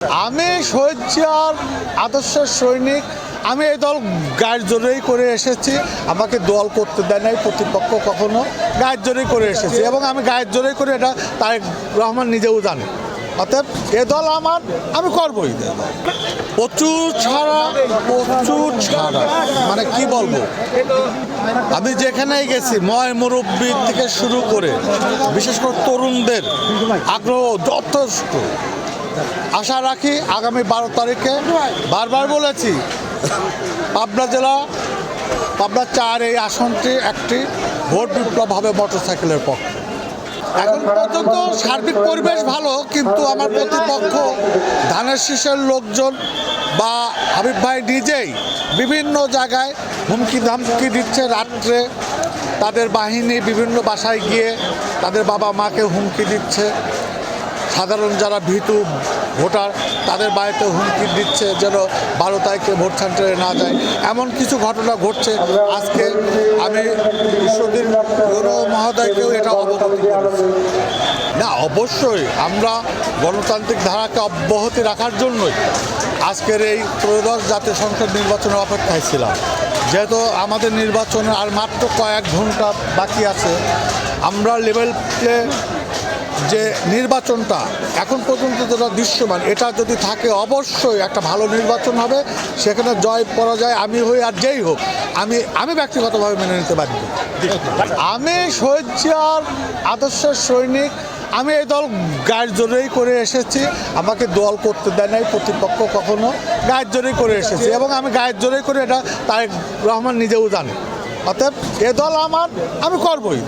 আমি শহীদ আদর্শের সৈনিক। আমি এই দল গায়ের জোরেই করে এসেছি। আমাকে দল করতে দেয় নাই প্রতিপক্ষ কখনো। গায়ের জোরেই করে এসেছি এবং আমি গায়ের জোরেই করে এটা তারেক রহমান নিজেও জানে। অতএব এ দল আমার, আমি করবই। প্রচুর ছাড়া মানে কি বলবো, আমি যেখানেই গেছি ময় মুরব্বী থেকে শুরু করে বিশেষ করে তরুণদের আগ্রহ যথেষ্ট। আশা রাখি আগামী 12 তারিখে, বারবার বলেছি, পাবনা জেলা পাবনা 4 এই আসনটি একটি ভোট বিপ্লব হবে মোটরসাইকেলের পক্ষে। এখন পর্যন্ত সার্বিক পরিবেশ ভালো, কিন্তু আমার প্রতিপক্ষ ধানের শীষের লোকজন বা হাবিব ভাই নিজেই বিভিন্ন জায়গায় হুমকি ধামকি দিচ্ছে। রাত্রে তাদের বাহিনী বিভিন্ন বাসায় গিয়ে তাদের বাবা মাকে হুমকি দিচ্ছে। সাধারণ যারা ভীতু ভোটার তাদের বাড়িতে হুমকি দিচ্ছে যেন 12 তারিখে ভোট সেন্টারে না যায়। এমন কিছু ঘটনা ঘটছে। আজকে আমি ঈশ্বরদীন মহোদয়কেও এটা অবগত করেছি। না, অবশ্যই আমরা গণতান্ত্রিক ধারাকে অব্যাহতি রাখার জন্যই আজকের এই ত্রয়োদশ জাতীয় সংসদ নির্বাচনের অপেক্ষায় ছিলাম। যেহেতু আমাদের নির্বাচনের আর মাত্র কয়েক ঘন্টা বাকি আছে, আমরা লেভেল প্লে যে নির্বাচনটা এখন পর্যন্ত যেটা দৃশ্যমান, এটা যদি থাকে অবশ্যই একটা ভালো নির্বাচন হবে। সেখানে জয় পরাজয় আমি হই আর যেই হোক, আমি ব্যক্তিগতভাবে মেনে নিতে পারি। আমি শহীদ আদর্শের সৈনিক। আমি এই দল গায়ের জোরেই করে এসেছি। আমাকে দল করতে দেয় নাই প্রতিপক্ষ কখনো। গায়ের জোরেই করে এসেছি এবং আমি গায়ের জোরেই করে এটা তারেক রহমান নিজেও জানে। অতএব এ দল আমার, আমি করবই।